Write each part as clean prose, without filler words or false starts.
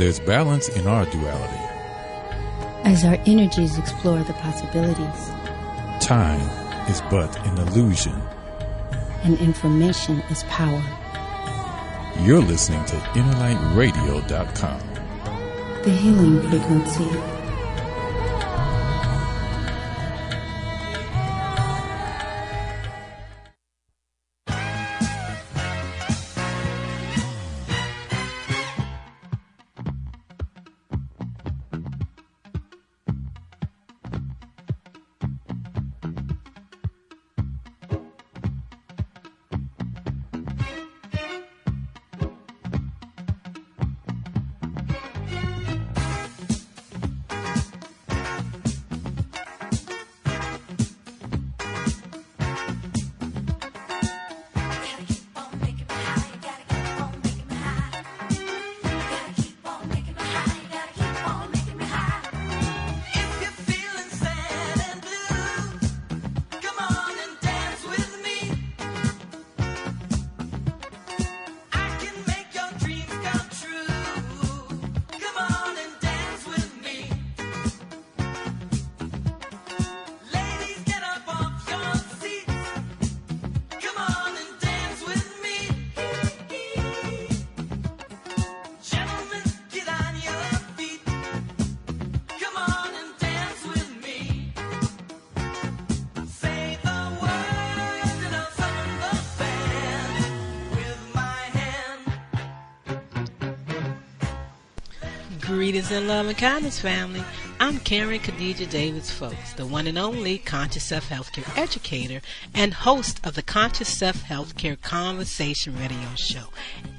there's balance in our duality. As our energies explore the possibilities. Time is but an illusion. And information is power. You're listening to InnerLightRadio.com. The healing frequency. Greetings in love and kindness, family. I'm Karen Khadija Davis-Foulks, the one and only Conscious Self Healthcare educator and host of the Conscious Self Healthcare Conversation radio show.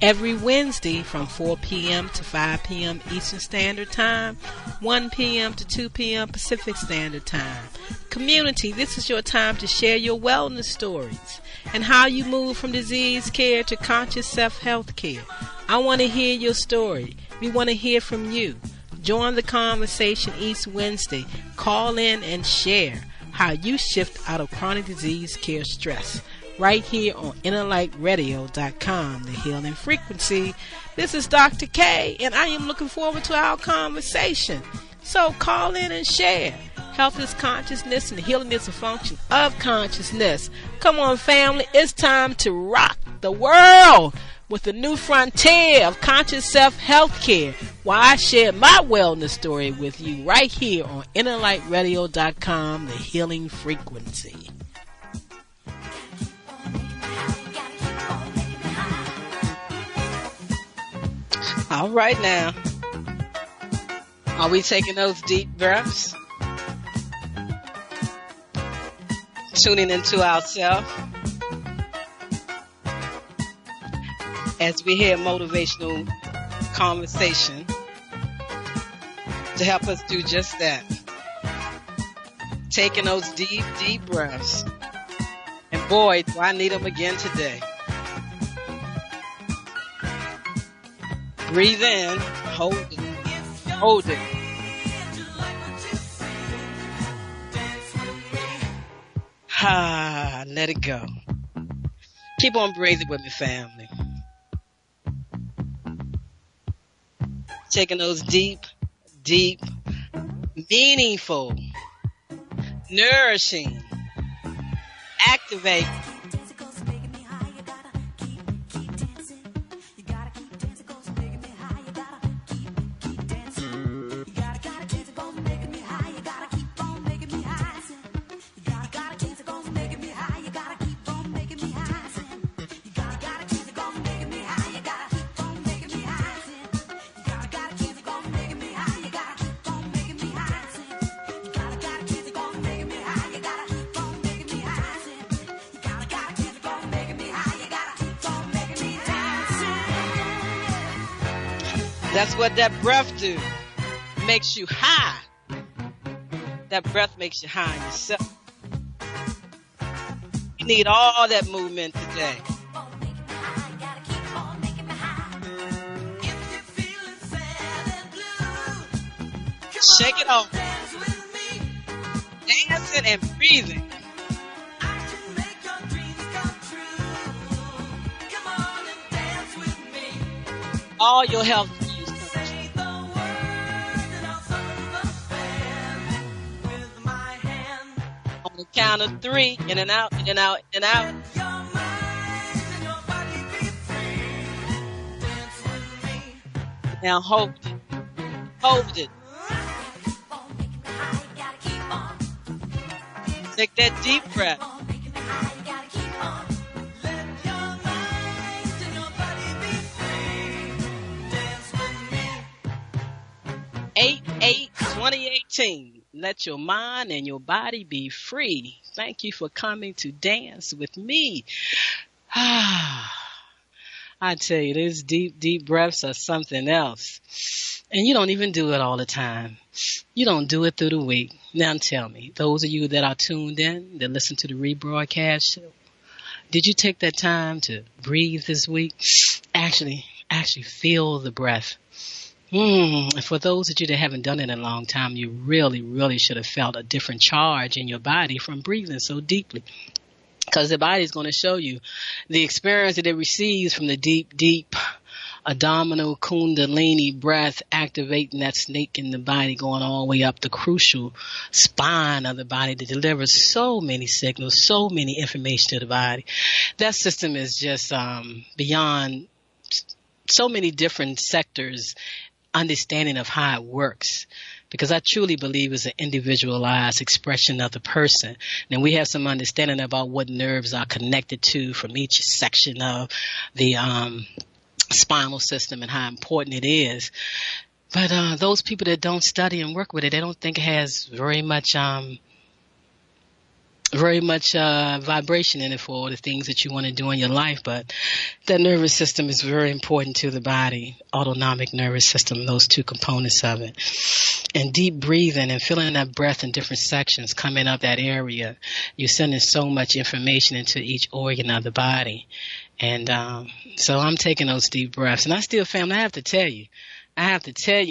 Every Wednesday from 4 p.m. to 5 p.m. Eastern Standard Time, 1 p.m. to 2 p.m. Pacific Standard Time. Community, this is your time to share your wellness stories and how you move from disease care to conscious self-health care. I want to hear your story. We want to hear from you. Join the conversation each Wednesday. Call in and share how you shift out of chronic disease care stress. Right here on InnerLightRadio.com, the healing frequency. This is Dr. K, and I am looking forward to our conversation. So call in and share. Health is consciousness, and healing is a function of consciousness. Come on, family. It's time to rock the world with the new frontier of conscious self-health care, while I share my wellness story with you right here on InnerLightRadio.com, the healing frequency. All right now. Are we taking those deep breaths? Tuning into ourselves as we hear motivational conversation to help us do just that. Taking those deep, deep breaths. And boy, do I need them again today. Breathe in, hold it, hold it. Let it go. Keep on breathing with me, family. Taking those deep, deep, meaningful, nourishing, activating, that's what that breath do. Makes you high. That breath makes you high in yourself. You need all that movement today. Shake it off. Dancing and breathing. All your health. count of 3, in and out, in and out, in and out. Now hold it. Hold it. Take that deep breath. 8/8/2018. Let your mind and your body be free. Thank you for coming to dance with me. I tell you, these deep breaths are something else. And you don't even do it all the time. You don't do it through the week. Now tell me, those of you that are tuned in, that listen to the rebroadcast, did you take that time to breathe this week? Actually feel the breath. For those of you that haven't done it in a long time, you really should have felt a different charge in your body from breathing so deeply. Because the body is going to show you the experience that it receives from the deep abdominal kundalini breath, activating that snake in the body, going all the way up the crucial spine of the body that delivers so many signals, so many information to the body. That system is just beyond so many different sectors, understanding of how it works. Because I truly believe it's an individualized expression of the person. And we have some understanding about what nerves are connected to from each section of the spinal system and how important it is. But those people that don't study and work with it, they don't think it has very much vibration in it for the things that you want to do in your life. But that nervous system is very important to the body, autonomic nervous system, those two components of it. And deep breathing and feeling that breath in different sections coming up that area, you're sending so much information into each organ of the body. And so I'm taking those deep breaths. And I still, family, I have to tell you,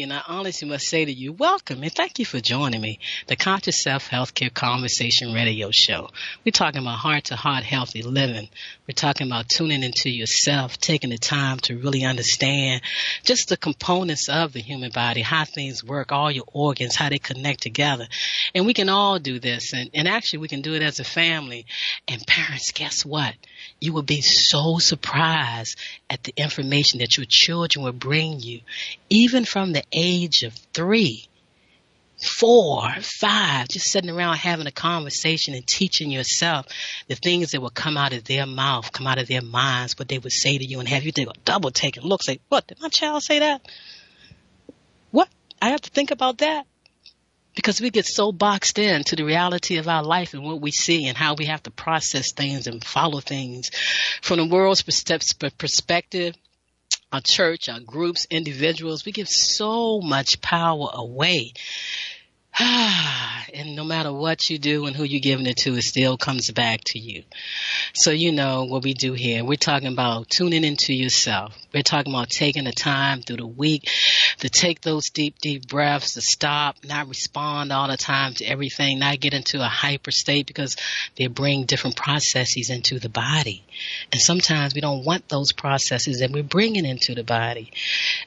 and I honestly must say to you, welcome and thank you for joining me, the Conscious Self Healthcare Conversation Radio Show. We're talking about heart-to-heart healthy living. We're talking about tuning into yourself, taking the time to really understand just the components of the human body, how things work, all your organs, how they connect together. And we can all do this. And actually, we can do it as a family. And parents, guess what? You will be so surprised at the information that your children will bring you, even from the age of 3, 4, 5, just sitting around having a conversation and teaching yourself the things that will come out of their mouth, come out of their minds, what they would say to you, and have you take a double take and look, say, what, did my child say that? What? I have to think about that? Because we get so boxed in to the reality of our life and what we see and how we have to process things and follow things from the world's perspective, our church, our groups, individuals. We give so much power away. And no matter what you do and who you're giving it to, it still comes back to you. So you know what we do here. We're talking about tuning into yourself. We're talking about taking the time through the week to take those deep breaths, to stop, not respond all the time to everything, not get into a hyper state because they bring different processes into the body. And sometimes we don't want those processes that we're bringing into the body.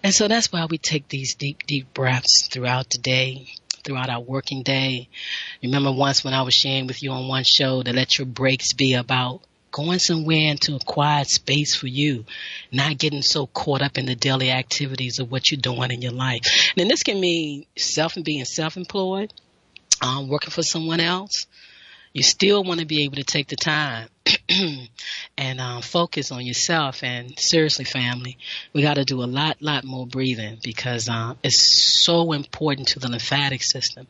And so that's why we take these deep breaths throughout the day, throughout our working day. Remember once when I was sharing with you on one show to let your breaks be about going somewhere into a quiet space for you, not getting so caught up in the daily activities of what you're doing in your life. And this can mean being self-employed, working for someone else. You still want to be able to take the time and focus on yourself. And seriously, family, we got to do a lot more breathing because it's so important to the lymphatic system.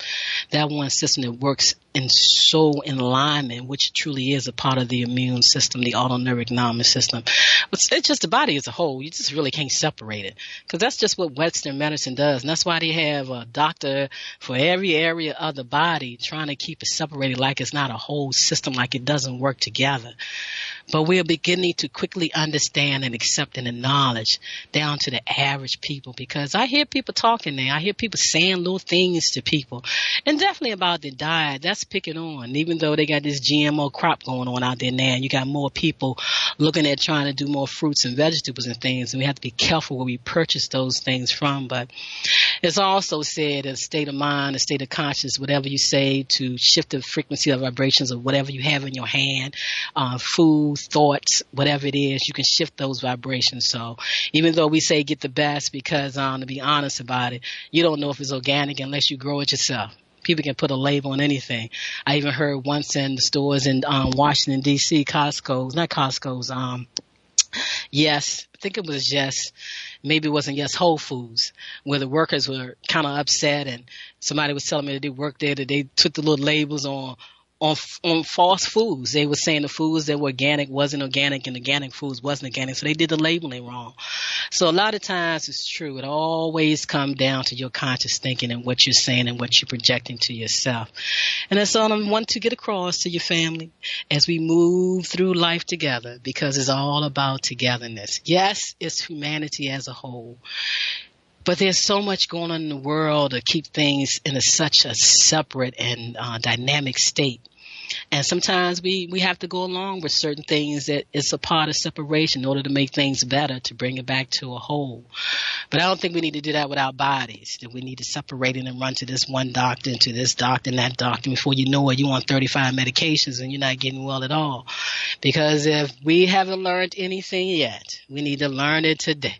That one system that works in alignment, which truly is a part of the immune system, the autonomic nervous system. It's just the body as a whole. You just really can't separate it because that's just what Western medicine does. And that's why they have a doctor for every area of the body trying to keep it separated like it's not a whole system, like it doesn't work together. But we are beginning to quickly understand and accept and acknowledge down to the average people, because I hear people talking there. I hear people saying little things to people, and definitely about the diet. That's picking on, even though they got this GMO crop going on out there now, and you got more people looking at trying to do more fruits and vegetables and things, and we have to be careful where we purchase those things from. But It's also said a state of mind, a state of consciousness, whatever you say to shift the frequency of vibrations of whatever you have in your hand, food, thoughts, whatever it is, you can shift those vibrations. So even though we say get the best, because to be honest about it, you don't know if it's organic unless you grow it yourself. People can put a label on anything. I even heard once in the stores in Washington, D.C., Yes, I think it was maybe it wasn't Whole Foods, where the workers were kind of upset and somebody was telling me that they worked there, that they took the little labels on false foods. They were saying the foods that were organic wasn't organic and organic foods wasn't organic. So they did the labeling wrong. So a lot of times it's true. It always comes down to your conscious thinking and what you're saying and what you're projecting to yourself. And that's all I want to get across to your family as we move through life together, because it's all about togetherness. Yes, it's humanity as a whole. But there's so much going on in the world to keep things in such a separate and dynamic state. And sometimes we have to go along with certain things that it's a part of separation in order to make things better, to bring it back to a whole. But I don't think we need to do that with our bodies, that we need to separate it and run to this one doctor and to this doctor and that doctor. Before you know it, you're on 35 medications and you're not getting well at all. Because if we haven't learned anything yet, we need to learn it today.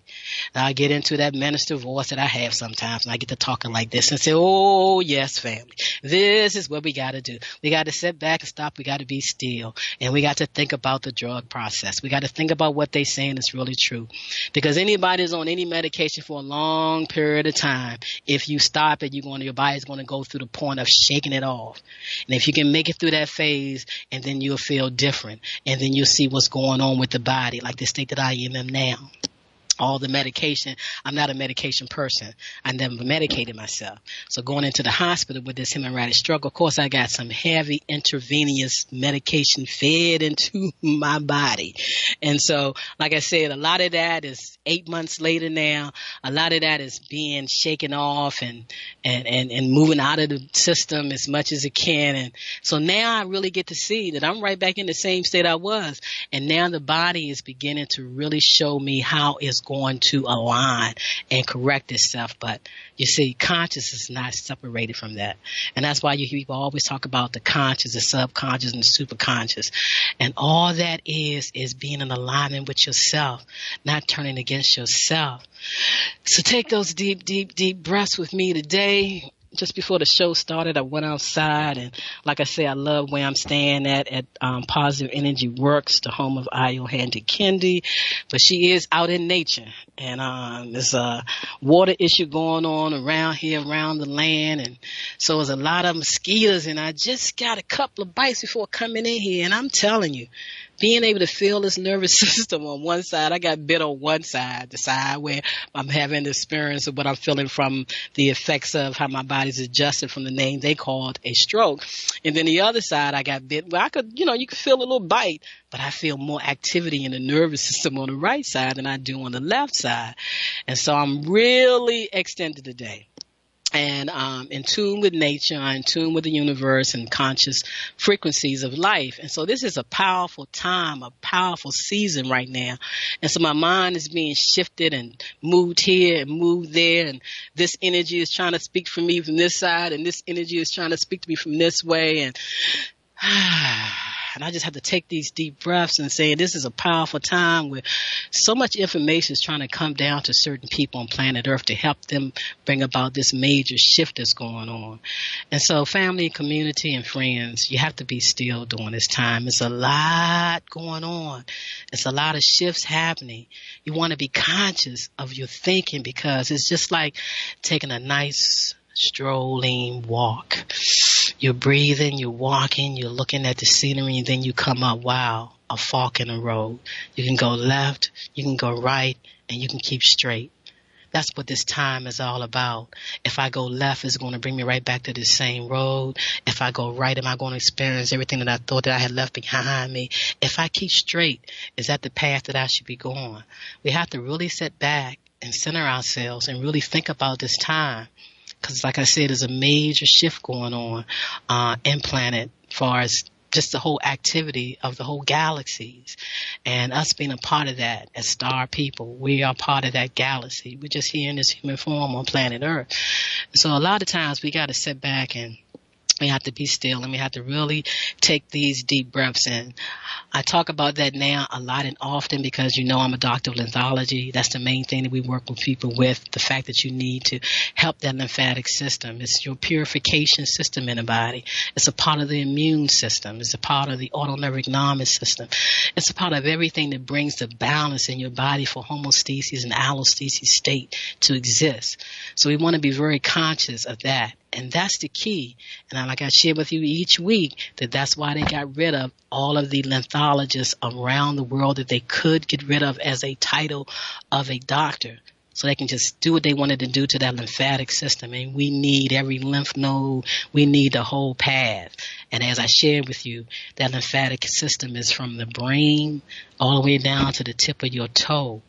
Now, I get into that minister voice that I have sometimes, and I get to talking like this and say, oh, yes, family, this is what we got to do. We got to sit back and stop. We got to be still, and we got to think about the drug process. We got to think about what they're saying is really true, because anybody is on any medication for a long period of time, if you stop it, your body's going to go through the point of shaking it off. And if you can make it through that phase, and then you'll feel different, and then you'll see what's going on with the body, like the state that I am in now. All the medication, I'm not a medication person. I never medicated myself. So going into the hospital with this hemorrhagic struggle, of course, I got some heavy intravenous medication fed into my body. And so, like I said, a lot of that is 8 months later now. A lot of that is being shaken off and moving out of the system as much as it can. And so now I really get to see that I'm right back in the same state I was. And now the body is beginning to really show me how it's going to align and correct itself. But you see, conscious is not separated from that. And that's why you hear people always talk about the conscious, the subconscious, and the superconscious. And all that is being in alignment with yourself, not turning against yourself. So take those deep, deep, deep breaths with me today. Just before the show started, I went outside, and like I say, I love where I'm staying at Positive Energy Works, the home of Ayo Handy Kendi. But she is out in nature, and there's a water issue going on around here, around the land, and so there's a lot of mosquitoes, and I just got a couple of bites before coming in here, and I'm telling you, being able to feel this nervous system on one side, I got bit on one side, the side where I'm having the experience of what I'm feeling from the effects of how my body's adjusted from the name they called a stroke. And then the other side, I got bit where you could feel a little bite, but I feel more activity in the nervous system on the right side than I do on the left side. And so I'm really extended today. And in tune with nature, in tune with the universe and conscious frequencies of life. And so this is a powerful time, a powerful season right now. And so my mind is being shifted and moved here and moved there. And this energy is trying to speak for me from this side, and this energy is trying to speak to me from this way. And I just have to take these deep breaths and say this is a powerful time where so much information is trying to come down to certain people on planet Earth to help them bring about this major shift that's going on. And so family, community, and friends, you have to be still during this time. It's a lot going on. It's a lot of shifts happening. You want to be conscious of your thinking, because it's just like taking a nice strolling walk. You're breathing, you're walking, you're looking at the scenery, and then you come up, wow, a fork in the road. You can go left, you can go right, and you can keep straight. That's what this time is all about. If I go left, it's going to bring me right back to the same road. If I go right, am I going to experience everything that I thought that I had left behind me? If I keep straight, is that the path that I should be going? We have to really sit back and center ourselves and really think about this time. Because like I said, there's a major shift going on in planet as far as just the whole activity of the whole galaxies, and us being a part of that as star people. We are part of that galaxy. We're just here in this human form on planet Earth. So a lot of times we got to sit back and we have to be still, and we have to really take these deep breaths in. I talk about that now a lot and often because I'm a doctor of lymphology. That's the main thing that we work with people with, the fact that you need to help that lymphatic system. It's your purification system in the body. It's a part of the immune system. It's a part of the autonomic system. It's a part of everything that brings the balance in your body for homeostasis and allostasis state to exist. So we want to be very conscious of that. And that's the key. And like I share with you each week, that's why they got rid of all of the lymphologists around the world that they could get rid of as a title of a doctor. So they can just do what they wanted to do to that lymphatic system. And we need every lymph node. We need the whole path. And as I shared with you, that lymphatic system is from the brain all the way down to the tip of your toe.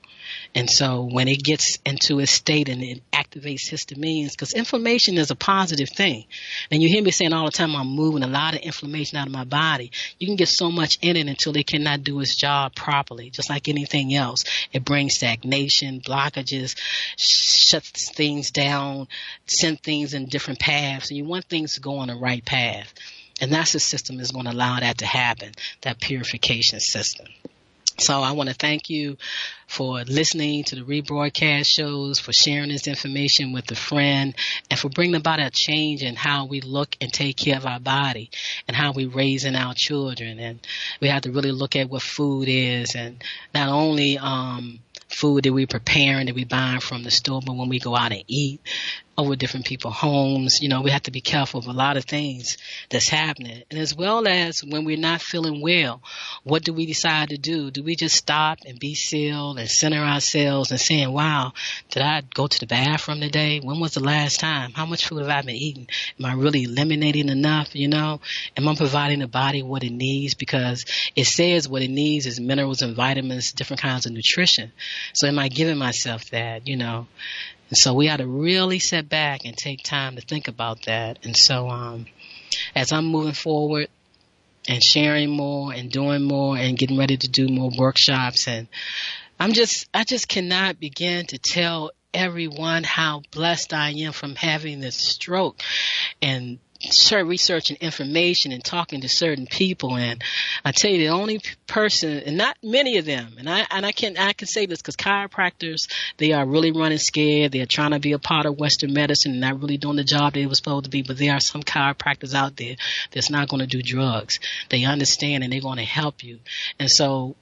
And so when it gets into a state and it activates histamines, because inflammation is a positive thing. And you hear me saying all the time, I'm moving a lot of inflammation out of my body. You can get so much in it until it cannot do its job properly. Just like anything else, it brings stagnation, blockages, shuts things down, sends things in different paths. And you want things to go on the right path. And that's the system that's going to allow that to happen, that purification system. So I want to thank you for listening to the rebroadcast shows, for sharing this information with a friend, and for bringing about a change in how we look and take care of our body and how we raising our children. And we have to really look at what food is, and not only food that we preparing, that we buying from the store, but when we go out and eat over different people's homes, we have to be careful of a lot of things that's happening. And as well as when we're not feeling well, what do we decide to do? Do we just stop and be still and center ourselves and saying, wow, did I go to the bathroom today? When was the last time? How much food have I been eating? Am I really eliminating enough? Am I providing the body what it needs? Because it says what it needs is minerals and vitamins, different kinds of nutrition. So am I giving myself that, And so we ought to really sit back and take time to think about that. And so as I'm moving forward and sharing more and doing more and getting ready to do more workshops, and I just cannot begin to tell everyone how blessed I am from having this stroke and researching information and talking to certain people. And I tell you, the only person, and not many of them, and I can say this because chiropractors, they are really running scared. They're trying to be a part of Western medicine and not really doing the job they were supposed to be. But there are some chiropractors out there that's not going to do drugs. They understand and they're going to help you. And so,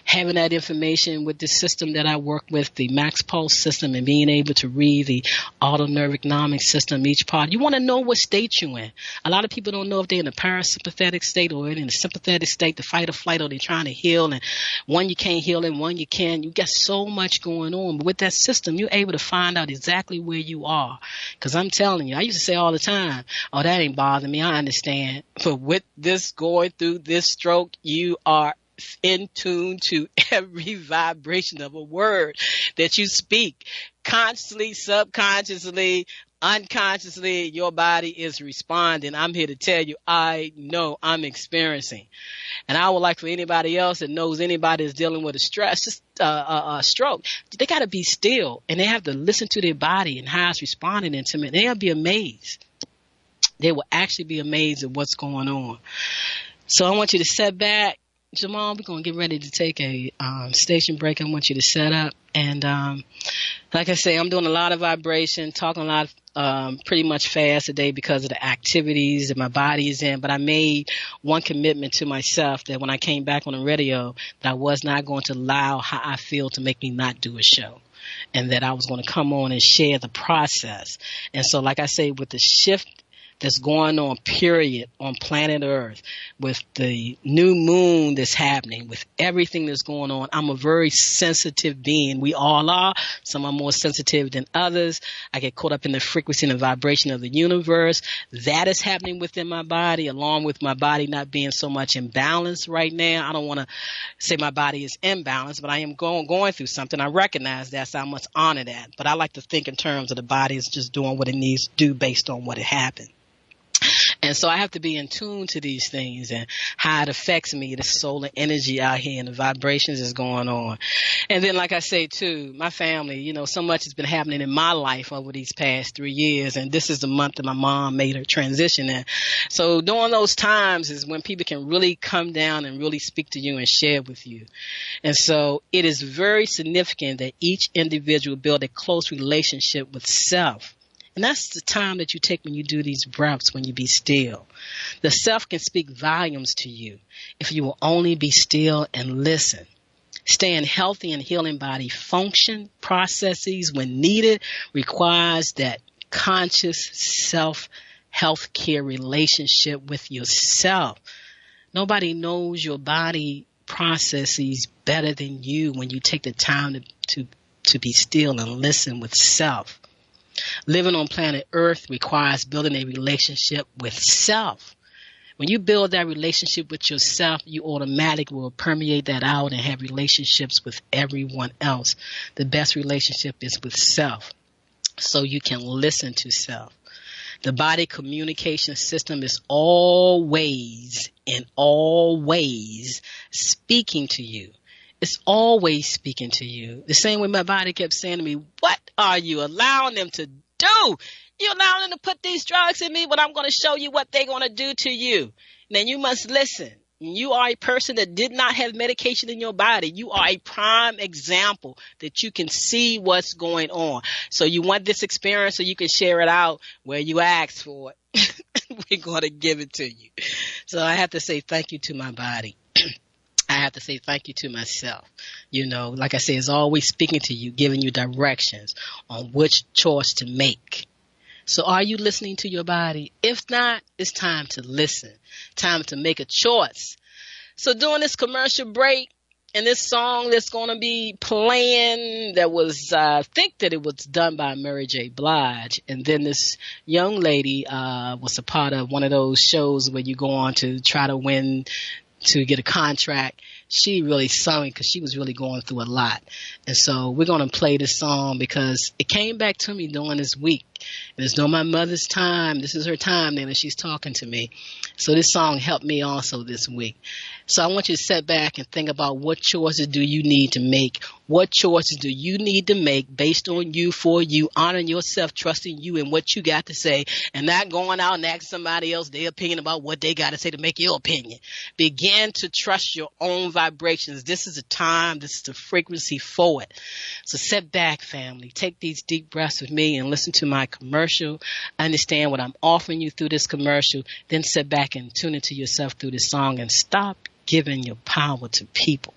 having that information with the system that I work with, the Max Pulse system, and being able to read the autonomic system, each part, you want to know what state you're in. A lot of people don't know if they're in a parasympathetic state or in a sympathetic state, the fight or flight, or they're trying to heal. And one you can't heal and one you can. You got so much going on. But with that system, you're able to find out exactly where you are. Because I'm telling you, I used to say all the time, oh, that ain't bothering me. I understand. But with this going through this stroke, you are in tune to every vibration of a word that you speak. Consciously, subconsciously, unconsciously, your body is responding. I'm here to tell you, I know I'm experiencing. And I would like for anybody else that knows anybody is dealing with a stroke, they got to be still and they have to listen to their body and how it's responding to it. They'll be amazed. They will actually be amazed at what's going on. So I want you to set back. Jamal, we're going to get ready to take a station break. I want you to set up. And like I say, I'm doing a lot of vibration, talking a lot, pretty much fast today because of the activities that my body is in. But I made one commitment to myself that when I came back on the radio, that I was not going to allow how I feel to make me not do a show. And that I was going to come on and share the process. And so, like I say, with the shift that's going on, period, on planet Earth, with the new moon that's happening, with everything that's going on. I'm a very sensitive being. We all are. Some are more sensitive than others. I get caught up in the frequency and the vibration of the universe. That is happening within my body, along with my body not being so much in balance right now. I don't want to say my body is imbalanced, but I am going through something. I recognize that, so I must honor that. But I like to think in terms of the body is just doing what it needs to do based on what it happened. And so I have to be in tune to these things and how it affects me, the solar energy out here and the vibrations that's going on. And then, like I say, too, my family, you know, so much has been happening in my life over these past 3 years. And this is the month that my mom made her transition in. So during those times is when people can really come down and really speak to you and share with you. And so it is very significant that each individual build a close relationship with self. And that's the time that you take when you do these breaths, when you be still. The self can speak volumes to you if you will only be still and listen. Staying healthy and healing body function processes when needed requires that conscious self-health care relationship with yourself. Nobody knows your body processes better than you when you take the time to be still and listen with self. Living on planet Earth requires building a relationship with self. When you build that relationship with yourself, you automatically will permeate that out and have relationships with everyone else. The best relationship is with self, so you can listen to self. The body communication system is always speaking to you. It's always speaking to you. The same way my body kept saying to me, what are you allowing them to do? You allowing them to put these drugs in me, but I'm going to show you what they're going to do to you. Then you must listen. You are a person that did not have medication in your body. You are a prime example that you can see what's going on. So you want this experience so you can share it out where you asked for it. We're going to give it to you. So I have to say thank you to my body. I have to say thank you to myself. You know, like I say, it's always speaking to you, giving you directions on which choice to make. So are you listening to your body? If not, it's time to listen. Time to make a choice. So during this commercial break and this song that's going to be playing that was, I think that it was done by Mary J. Blige. And then this young lady was a part of one of those shows where you go on to try to win to get a contract. She really sung because she was really going through a lot. And so we're going to play this song because it came back to me during this week. And it's during my mother's time. This is her time then, and she's talking to me. So this song helped me also this week. So I want you to sit back and think about what choices do you need to make? What choices do you need to make based on you, for you, honoring yourself, trusting you and what you got to say, and not going out and asking somebody else their opinion about what they got to say to make your opinion. Begin to trust your own vibrations. This is the time. This is the frequency for it. So sit back, family. Take these deep breaths with me and listen to my commercial. Understand what I'm offering you through this commercial. Then sit back and tune into yourself through this song and stop giving your power to people.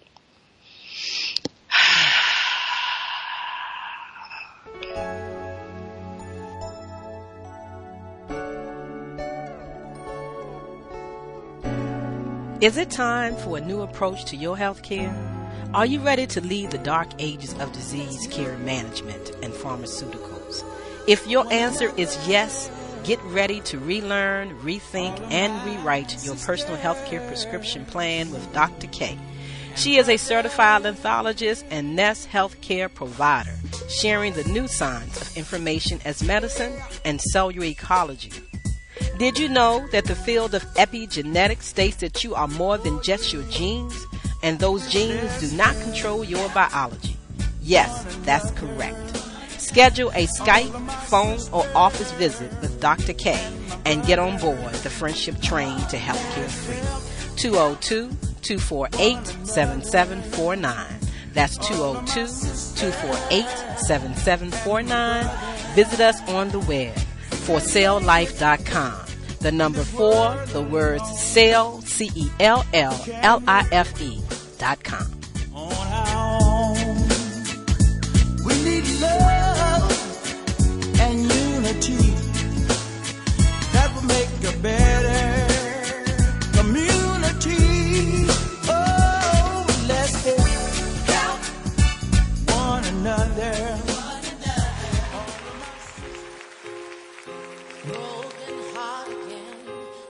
Is it time for a new approach to your health care? Are you ready to leave the dark ages of disease care management and pharmaceuticals? If your answer is yes, get ready to relearn, rethink, and rewrite your personal healthcare prescription plan with Dr. K. She is a certified anthologist and Nest healthcare provider, sharing the new science of information as medicine and cellular ecology. Did you know that the field of epigenetics states that you are more than just your genes, and those genes do not control your biology? Yes, that's correct. Schedule a Skype, phone, or office visit with Dr. K and get on board the friendship train to healthcare freedom. 202-248-7749. That's 202-248-7749. Visit us on the web, forselllife.com. The number 4, the words sell, CELLLIFE.com. We need love and unity that will make a better community. Oh, let's help one another. Broken heart again,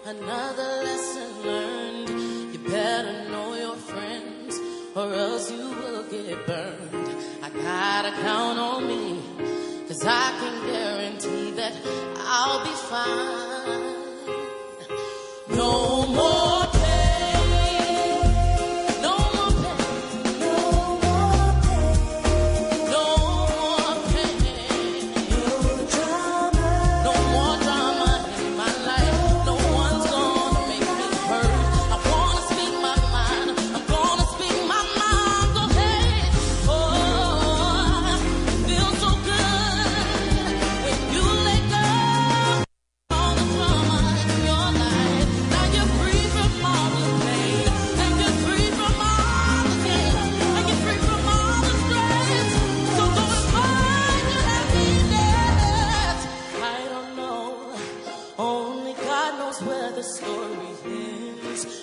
another lesson learned. You better know your friends, or else you will get burned. I gotta count on me, 'cause I can guarantee that I'll be fine.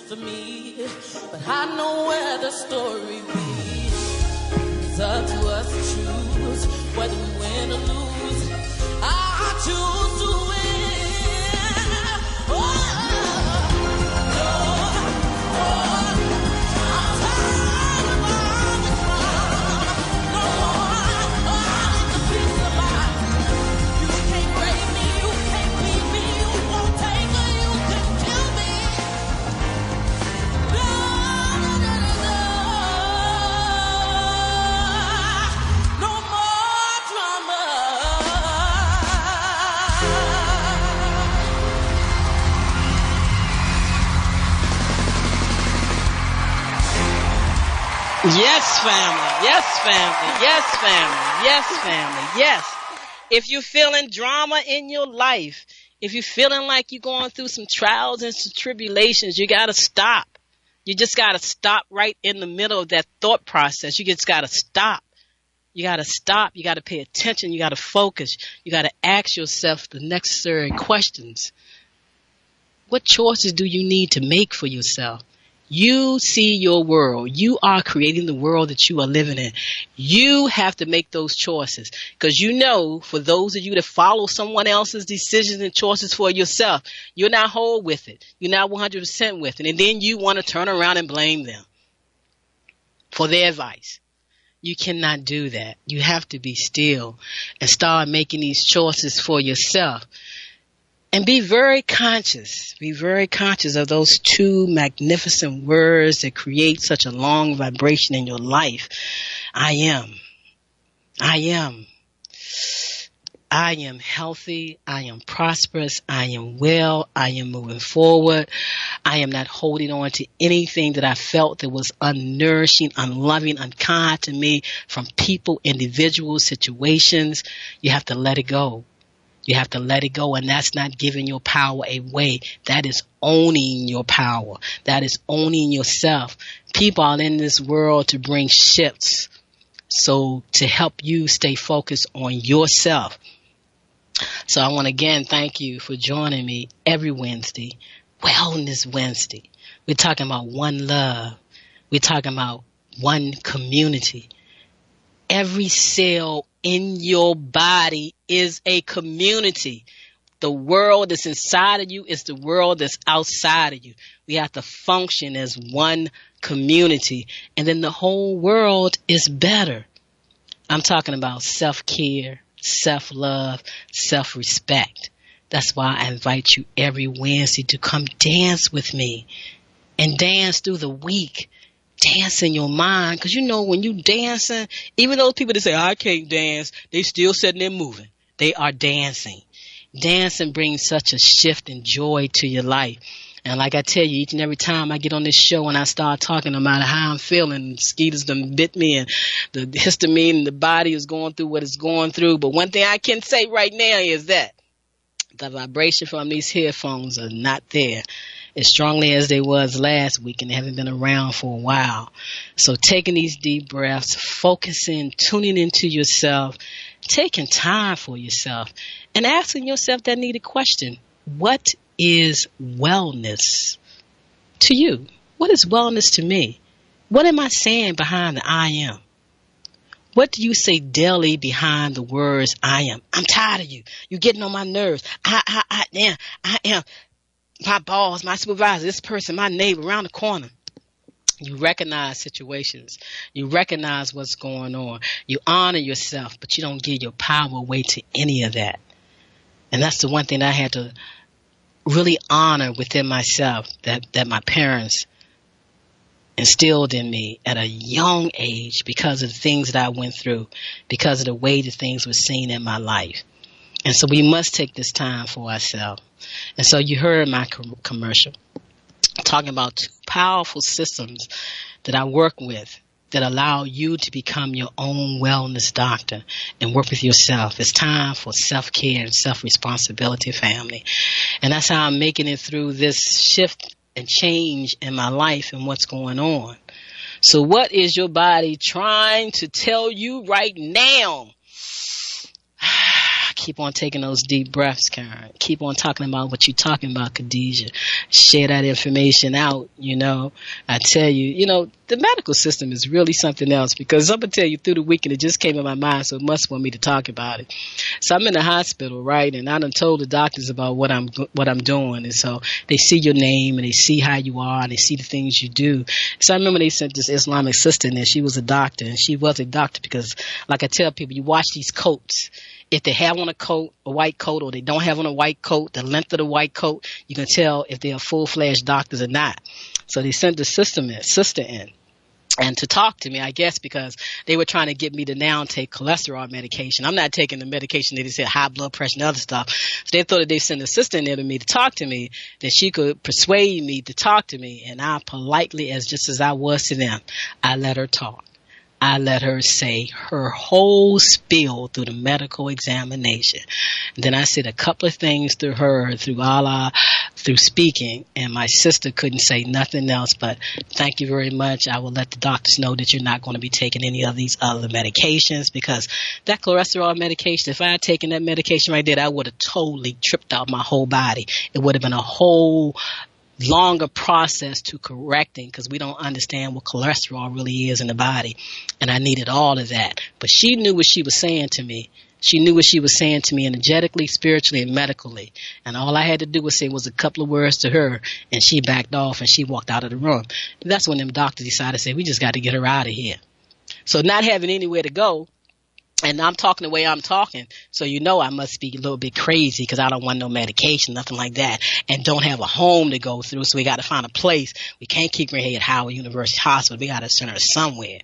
for me, but I know where the story leads. It's up to us to choose whether we win or lose. I choose to win. I'm tired of all the drama. No more, I need the peace of mind. You can't break me, you can't beat me, you won't take me, you can kill me. No, no, no, no, no. No more drama. Yes, family. Yes, family. Yes, family. Yes, family. Yes. If you're feeling drama in your life, if you're feeling like you're going through some trials and some tribulations, you got to stop. You just got to stop right in the middle of that thought process. You just got to stop. You got to stop. You got to pay attention. You got to focus. You got to ask yourself the necessary questions. What choices do you need to make for yourself? You see your world. You are creating the world that you are living in. You have to make those choices, because you know, for those of you that follow someone else's decisions and choices for yourself, you're not whole with it. You're not 100% with it. And then you want to turn around and blame them for their advice. You cannot do that. You have to be still and start making these choices for yourself. And be very conscious of those two magnificent words that create such a long vibration in your life. I am healthy. I am prosperous. I am well. I am moving forward. I am not holding on to anything that I felt that was unnourishing, unloving, unkind to me from people, individuals, situations. You have to let it go. You have to let it go, and that's not giving your power away. That is owning your power. That is owning yourself. People are in this world to bring shifts, so to help you stay focused on yourself. So I want to again thank you for joining me every Wednesday, Wellness Wednesday. We're talking about one love. We're talking about one community. Every cell in your body is a community. The world that's inside of you is the world that's outside of you. We have to function as one community, and then the whole world is better. I'm talking about self-care, self-love, self-respect. That's why I invite you every Wednesday to come dance with me and dance through the week. Dance in your mind, because you know when you dancing, even those people that say, I can't dance, they still sitting there moving. They are dancing. Dancing brings such a shift and joy to your life. And like I tell you, each and every time I get on this show and I start talking about how I'm feeling, mosquitoes done bit me and the histamine in the body is going through what it's going through. But one thing I can say right now is that the vibration from these headphones are not there as strongly as they was last week, and they haven't been around for a while. So taking these deep breaths, focusing, tuning into yourself, taking time for yourself, and asking yourself that needed question. What is wellness to you? What is wellness to me? What am I saying behind the I am? What do you say daily behind the words I am? I'm tired of you. You're getting on my nerves. I am. My boss, my supervisor, this person, my neighbor around the corner. You recognize situations. You recognize what's going on. You honor yourself, but you don't give your power away to any of that. And that's the one thing that I had to really honor within myself, that my parents instilled in me at a young age because of the things that I went through, because of the way that things were seen in my life. And so we must take this time for ourselves. And so you heard my commercial talking about two powerful systems that I work with that allow you to become your own wellness doctor and work with yourself. It's time for self-care and self-responsibility, family. And that's how I'm making it through this shift and change in my life and what's going on. So what is your body trying to tell you right now? I Keep on taking those deep breaths, Karen. Keep on talking about what you're talking about, Khadijah. Share that information out, I tell you, the medical system is really something else, because I'm going to tell you, through the weekend, it just came in my mind, so it must want me to talk about it. So I'm in the hospital, right, and I done told the doctors about what I'm doing, and so they see your name, and they see how you are, and they see the things you do. So I remember they sent this Islamic sister in there. She was a doctor, and she was a doctor because, like I tell people, you watch these coats. If they have on a white coat, or they don't have on a white coat, the length of the white coat, you can tell if they're full-fledged doctors or not. So they sent the sister in. And to talk to me, I guess, because they were trying to get me to now take cholesterol medication. I'm not taking the medication. They said high blood pressure and other stuff. So they thought that they sent a sister in there to me to talk to me, that she could persuade me to talk to me. And I politely, just as I was to them, I let her talk. I let her say her whole spiel through the medical examination. And then I said a couple of things through her, through Allah, through speaking, and my sister couldn't say nothing else but thank you very much. I will let the doctors know that you're not going to be taking any of these other medications, because that cholesterol medication, if I had taken that medication right there, I would have totally tripped out my whole body. It would have been a whole longer process to correcting, because we don't understand what cholesterol really is in the body. And I needed all of that. But she knew what she was saying to me. She knew what she was saying to me energetically, spiritually, and medically. And all I had to do was say was a couple of words to her, and she backed off and she walked out of the room. And that's when them doctors decided to say, we just got to get her out of here. So not having anywhere to go, and I'm talking the way I'm talking, so I must be a little bit crazy, because I don't want no medication, nothing like that, and don't have a home to go through, so we got to find a place. We can't keep her here at Howard University Hospital. We got to send her somewhere.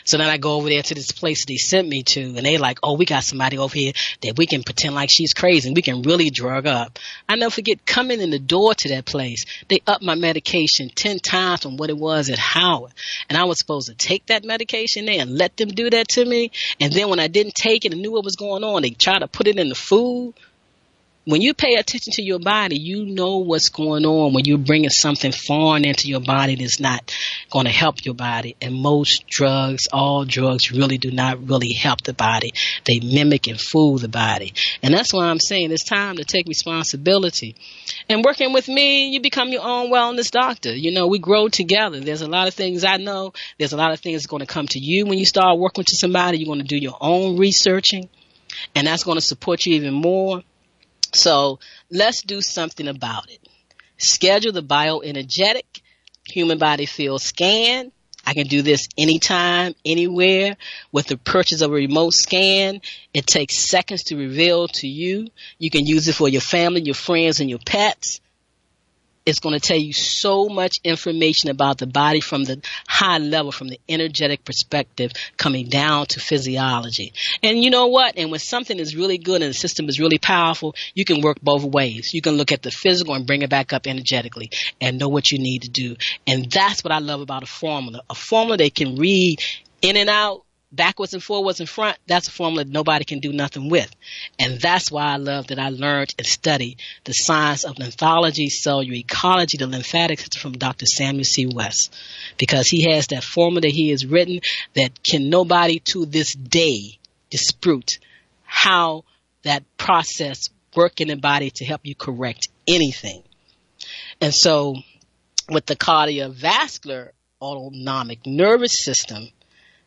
So then I go over there to this place they sent me to, and they like, oh, we got somebody over here that we can pretend like she's crazy, and we can really drug up. I never forget coming in the door to that place. They upped my medication 10 times from what it was at Howard, and I was supposed to take that medication there and let them do that to me. And then when I didn't take it and knew what was going on, they tried to put it in the food. When you pay attention to your body, you know what's going on when you're bringing something foreign into your body that's not going to help your body. And most drugs, all drugs, really do not really help the body. They mimic and fool the body. And that's why I'm saying it's time to take responsibility. And working with me, you become your own wellness doctor. We grow together. There's a lot of things I know. There's a lot of things that's going to come to you when you start working with somebody. You're going to do your own researching, and that's going to support you even more. So let's do something about it. Schedule the bioenergetic human body field scan. I can do this anytime, anywhere, with the purchase of a remote scan. It takes seconds to reveal to you. You can use it for your family, your friends, and your pets. It's going to tell you so much information about the body from the high level, from the energetic perspective, coming down to physiology. And you know what? And when something is really good and the system is really powerful, you can work both ways. You can look at the physical and bring it back up energetically and know what you need to do. And that's what I love about a formula they can read in and out, backwards and forwards and front. That's a formula that nobody can do nothing with. And that's why I love that I learned and studied the science of lymphology, cellular ecology, the lymphatic system from Dr. Samuel C. West. Because he has that formula that he has written that can nobody to this day dispute how that process works in the body to help you correct anything. And so with the cardiovascular autonomic nervous system,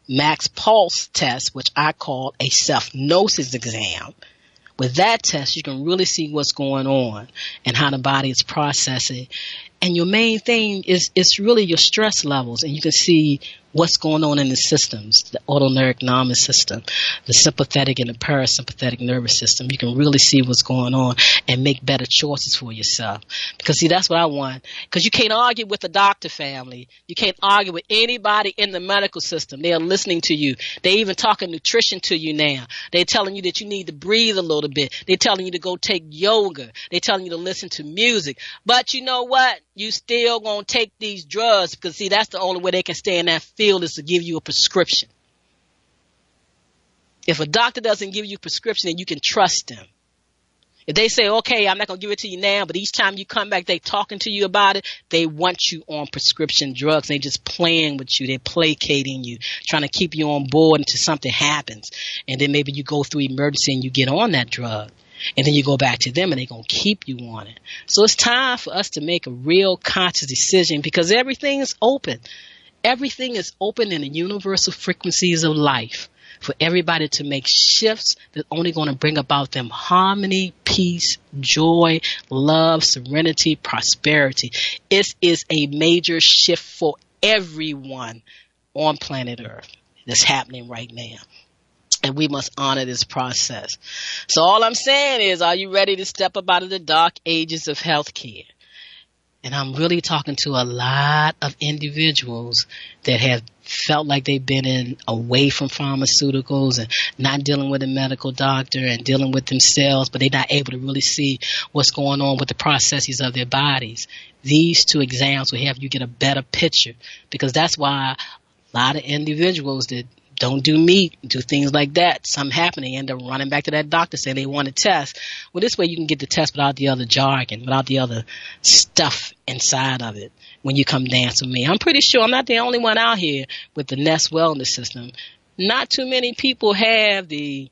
max pulse test, which I call a self-gnosis exam. With that test, you can really see what's going on and how the body is processing. And your main thing is really your stress levels, and you can see what's going on in the systems, the autonomic nervous system, the sympathetic and the parasympathetic nervous system. You can really see what's going on and make better choices for yourself. Because, see, that's what I want. Because you can't argue with the doctor family. You can't argue with anybody in the medical system. They are listening to you. They're even talking nutrition to you now. They're telling you that you need to breathe a little bit. They're telling you to go take yoga. They're telling you to listen to music. But you know what? You still going to take these drugs because, see, that's the only way they can stay in that field is to give you a prescription. If a doctor doesn't give you a prescription, then you can trust them. If they say, okay, I'm not going to give it to you now, but each time you come back, they talking to you about it, they want you on prescription drugs. They just playing with you. They're placating you, trying to keep you on board until something happens. And then maybe you go through emergency and you get on that drug. And then you go back to them and they're going to keep you on it. So it's time for us to make a real conscious decision, because everything is open. Everything is open in the universal frequencies of life for everybody to make shifts that's only going to bring about them harmony, peace, joy, love, serenity, prosperity. It is a major shift for everyone on planet Earth that's happening right now. And we must honor this process. So all I'm saying is, are you ready to step up out of the dark ages of healthcare? And I'm really talking to a lot of individuals that have felt like they've been away from pharmaceuticals and not dealing with a medical doctor and dealing with themselves, but they're not able to really see what's going on with the processes of their bodies. These two exams will have you get a better picture, because that's why a lot of individuals that don't do meat, do things like that, something happening, end up running back to that doctor saying they want a test. Well, this way you can get the test without the other jargon, without the other stuff inside of it when you come dance with me. I'm pretty sure I'm not the only one out here with the Nest Wellness System. Not too many people have the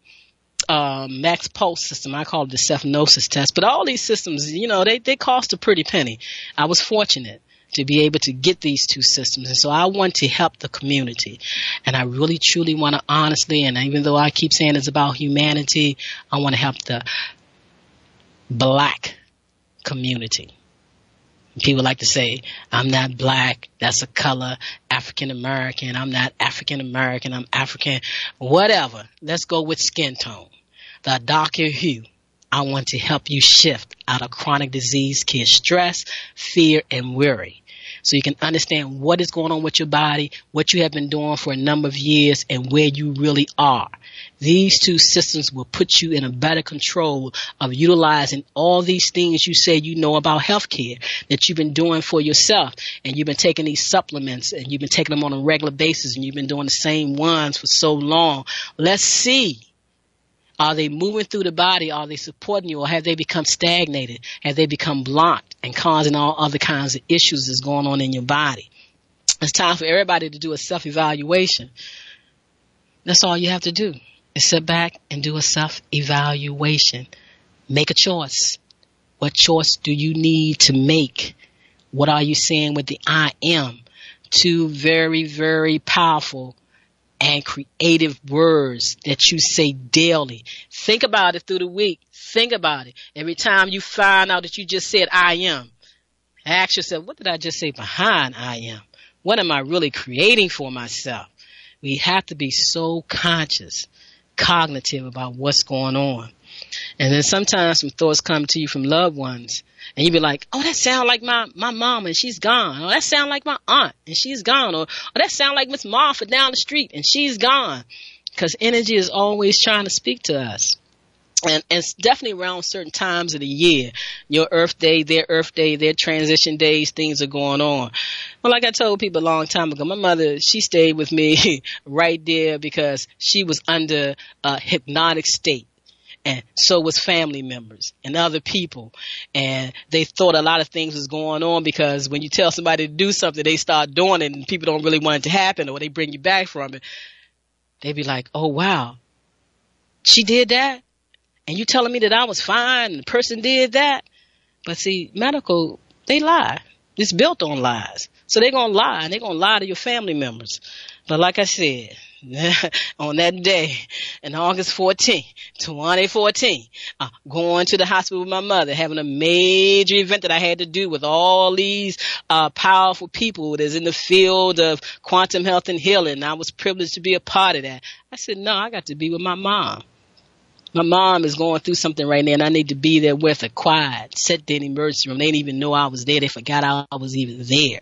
Max Pulse system. I call it the Self-Gnosis test. But all these systems, they cost a pretty penny. I was fortunate to be able to get these two systems. And so I want to help the community. And I really, truly want to honestly, and even though I keep saying it's about humanity, I want to help the black community. People like to say, I'm not black, that's a color, African American, I'm not African American, I'm African, whatever. Let's go with skin tone. The darker hue. I want to help you shift out of chronic disease, stress, fear, and worry. So you can understand what is going on with your body, what you have been doing for a number of years, and where you really are. These two systems will put you in a better control of utilizing all these things you say you know about healthcare that you've been doing for yourself. And you've been taking these supplements and you've been taking them on a regular basis and you've been doing the same ones for so long. Let's see. Are they moving through the body? Are they supporting you? Or have they become stagnated? Have they become blocked and causing all other kinds of issues that's going on in your body? It's time for everybody to do a self-evaluation. That's all you have to do is sit back and do a self-evaluation. Make a choice. What choice do you need to make? What are you saying with the I am? Two very, very powerful and creative words that you say daily. Think about it through the week. Think about it. Every time you find out that you just said I am, ask yourself, what did I just say behind I am? What am I really creating for myself? We have to be so conscious, cognitive about what's going on. And then sometimes some thoughts come to you from loved ones. And you be like, oh, that sound like my mom and she's gone. Or that sound like my aunt and she's gone. Or that sound like Miss Martha down the street and she's gone. Because energy is always trying to speak to us. And it's definitely around certain times of the year. Your Earth Day, their transition days, things are going on. Well, like I told people a long time ago, my mother, she stayed with me right there because she was under a hypnotic state. And so was family members and other people. And they thought a lot of things was going on because when you tell somebody to do something, they start doing it and people don't really want it to happen, or they bring you back from it. They be like, oh, wow, she did that? And you telling me that I was fine and the person did that? But see, medical, they lie. It's built on lies. So they're going to lie, and they're going to lie to your family members. But like I said, on that day, in August 14, 2014, going to the hospital with my mother, having a major event that I had to do with all these powerful people that's in the field of quantum health and healing. I was privileged to be a part of that. I said, no, I got to be with my mom. My mom is going through something right now, and I need to be there with her, quiet, sit there in the emergency room. They didn't even know I was there. They forgot I was even there.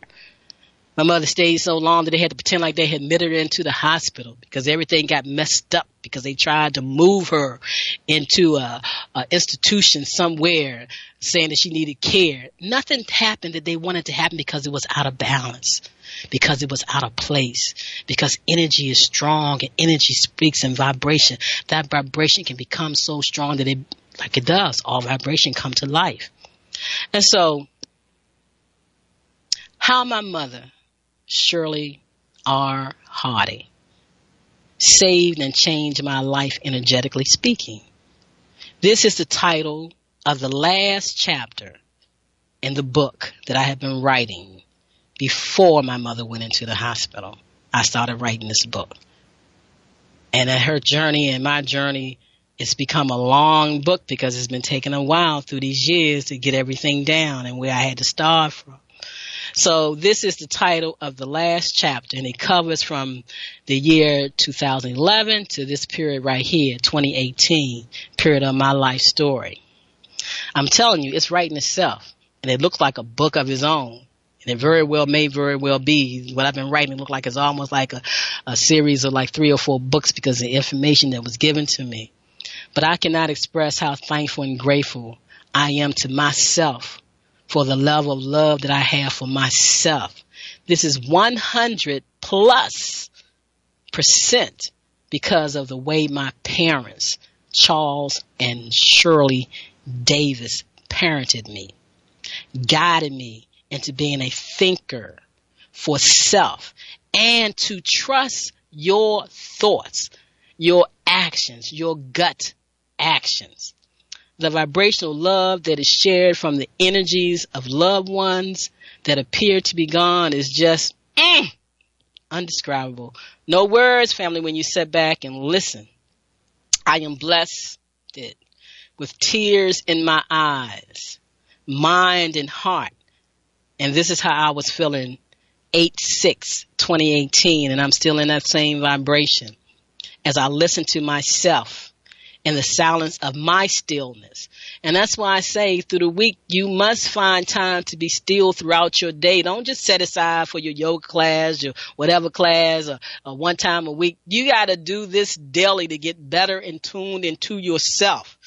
My mother stayed so long that they had to pretend like they had admitted her into the hospital because everything got messed up because they tried to move her into a institution somewhere saying that she needed care. Nothing happened that they wanted to happen because it was out of balance, because it was out of place, because energy is strong and energy speaks in vibration. That vibration can become so strong that like it does, all vibration come to life. And so how my mother, Shirley R. Hardy, saved and changed my life energetically speaking. This is the title of the last chapter in the book that I have been writing before my mother went into the hospital. I started writing this book. And at her journey and my journey, it's become a long book because it's been taking a while through these years to get everything down and where I had to start from. So this is the title of the last chapter, and it covers from the year 2011 to this period right here, 2018, period of my life story. I'm telling you, it's writing itself, and it looks like a book of its own. And it very well may very well be. What I've been writing look like it's almost like a series of like 3 or 4 books because of the information that was given to me. But I cannot express how thankful and grateful I am to myself for the level of love that I have for myself. This is 100+% because of the way my parents, Charles and Shirley Davis, parented me, guided me into being a thinker for self and to trust your thoughts, your actions, your gut actions. The vibrational love that is shared from the energies of loved ones that appear to be gone is just undescribable. No words, family, when you sit back and listen. I am blessed with tears in my eyes, mind and heart. And this is how I was feeling 8/6/2018, and I'm still in that same vibration as I listen to myself in the silence of my stillness. And that's why I say through the week, you must find time to be still throughout your day. Don't just set aside for your yoga class, your whatever class, or one time a week. You got to do this daily to get better and tuned into yourself.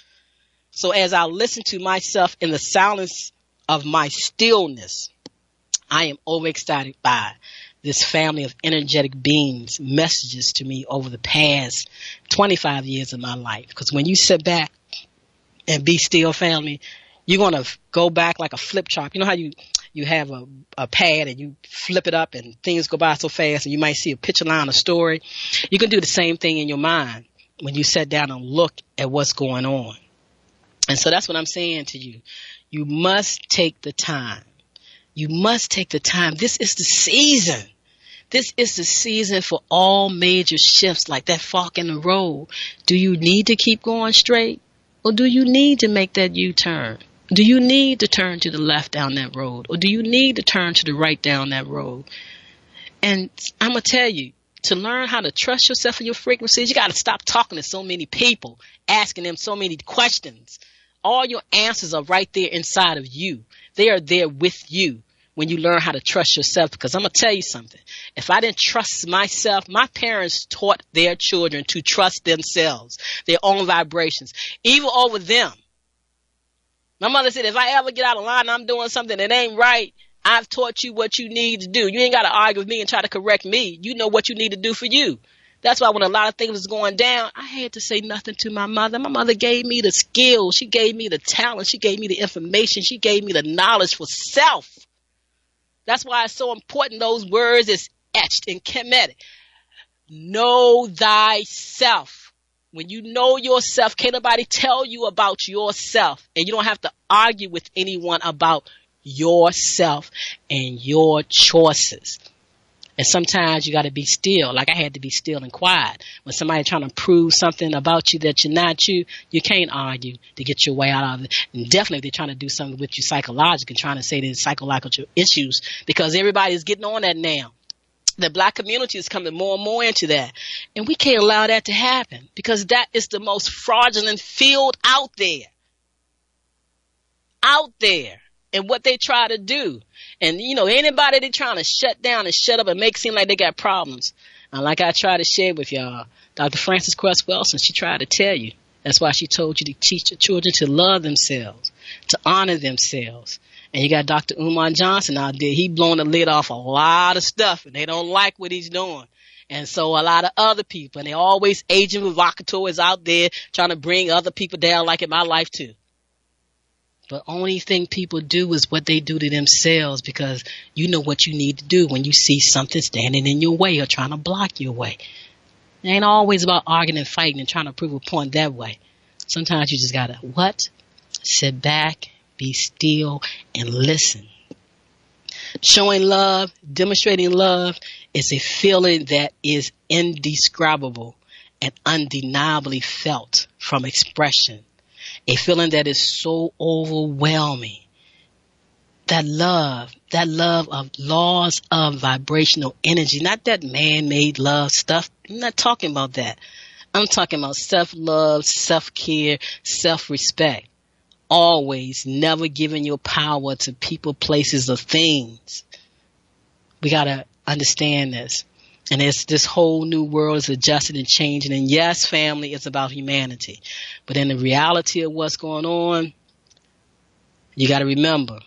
So as I listen to myself in the silence of my stillness, I am overexcited by this family of energetic beings' messages to me over the past 25 years of my life. Because when you sit back and be still, family, you're going to go back like a flip chart. You know how you have a pad and you flip it up and things go by so fast and you might see a picture line, a story. You can do the same thing in your mind when you sit down and look at what's going on. And so that's what I'm saying to you. You must take the time. You must take the time. This is the season. This is the season for all major shifts like that fork in the road. Do you need to keep going straight? Or do you need to make that U-turn? Do you need to turn to the left down that road? Or do you need to turn to the right down that road? And I'm going to tell you, to learn how to trust yourself and your frequencies, you got to stop talking to so many people, asking them so many questions. All your answers are right there inside of you. They are there with you when you learn how to trust yourself. Because I'm going to tell you something. If I didn't trust myself, my parents taught their children to trust themselves, their own vibrations, even over them. My mother said, if I ever get out of line and I'm doing something that ain't right, I've taught you what you need to do. You ain't got to argue with me and try to correct me. You know what you need to do for you. That's why when a lot of things was going down, I had to say nothing to my mother. My mother gave me the skills. She gave me the talent. She gave me the information. She gave me the knowledge for self. That's why it's so important. Those words is etched in Kemetic. Know thyself. When you know yourself, can't nobody tell you about yourself. And you don't have to argue with anyone about yourself and your choices. And sometimes you got to be still. Like I had to be still and quiet. When somebody trying to prove something about you that you're not you can't argue to get your way out of it. And definitely if they're trying to do something with you psychologically, trying to say there's psychological issues, because everybody's getting on that now. The black community is coming more and more into that. And we can't allow that to happen because that is the most fraudulent field out there. Out there. And what they try to do. And, you know, anybody they trying to shut down and shut up and make it seem like they got problems. And like I try to share with y'all, Dr. Frances Cress Welsing, she tried to tell you. That's why she told you to teach your children to love themselves, to honor themselves. And you got Dr. Umar Johnson out there. He blowing the lid off a lot of stuff, and they don't like what he's doing. And so a lot of other people, and they always agent provocateurs out there trying to bring other people down like in my life too. But only thing people do is what they do to themselves, because you know what you need to do when you see something standing in your way or trying to block your way. It ain't always about arguing and fighting and trying to prove a point that way. Sometimes you just gotta what? Sit back, be still, and listen. Showing love, demonstrating love is a feeling that is indescribable and undeniably felt from expression. A feeling that is so overwhelming. That love of laws of vibrational energy, not that man-made love stuff. I'm not talking about that. I'm talking about self-love, self-care, self-respect. Always, never giving your power to people, places, or things. We got to understand this. And this whole new world is adjusting and changing. And yes, family, it's about humanity. But in the reality of what's going on, you got to remember,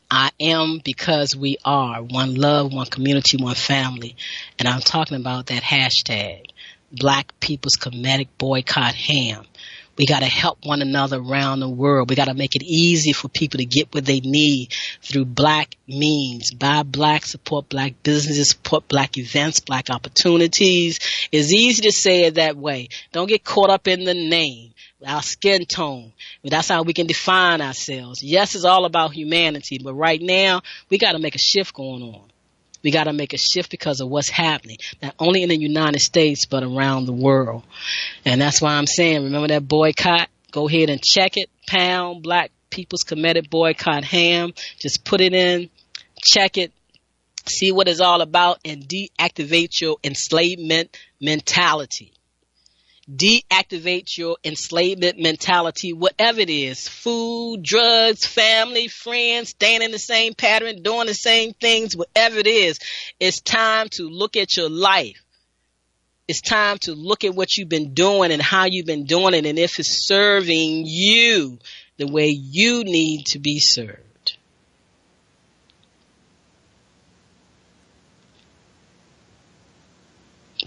I am because we are. One love, one community, one family. And I'm talking about that hashtag, Black People's Kemetic Boycott Ham. We got to help one another around the world. We got to make it easy for people to get what they need through black means. Buy black, support black businesses, support black events, black opportunities. It's easy to say it that way. Don't get caught up in the name, our skin tone. That's how we can define ourselves. Yes, it's all about humanity, but right now we got to make a shift going on. We got to make a shift because of what's happening, not only in the United States, but around the world. And that's why I'm saying, remember that boycott? Go ahead and check it. Pound Black People's Kemetic Boycott Ham. Just put it in, check it, see what it's all about, and deactivate your enslavement mentality. Deactivate your enslavement mentality, whatever it is, food, drugs, family, friends, staying in the same pattern, doing the same things, whatever it is. It's time to look at your life. It's time to look at what you've been doing and how you've been doing it, and if it's serving you the way you need to be served.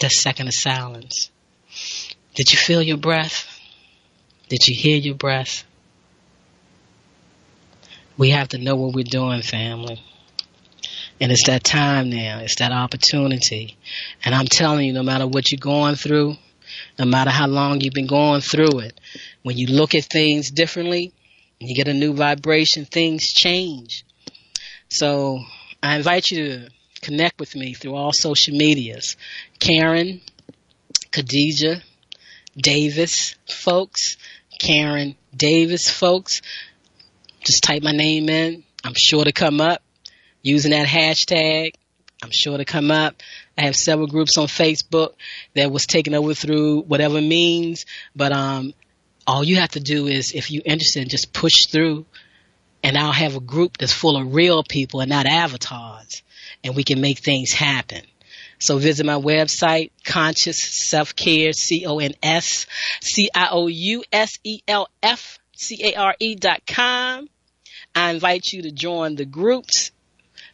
That second of silence. Did you feel your breath? Did you hear your breath? We have to know what we're doing, family. And it's that time now. It's that opportunity. And I'm telling you, no matter what you're going through, no matter how long you've been going through it, when you look at things differently, and you get a new vibration, things change. So I invite you to connect with me through all social medias. Karen, Khadijah, Davis-Foulks, Karen Davis-Foulks. Just type my name in. I'm sure to come up. Using that hashtag, I'm sure to come up. I have several groups on Facebook that was taken over through whatever means. But all you have to do is, if you're interested, just push through. And I'll have a group that's full of real people and not avatars. And we can make things happen. So visit my website, Conscious Self-Care, ConsciousSelfCare.com. I invite you to join the groups,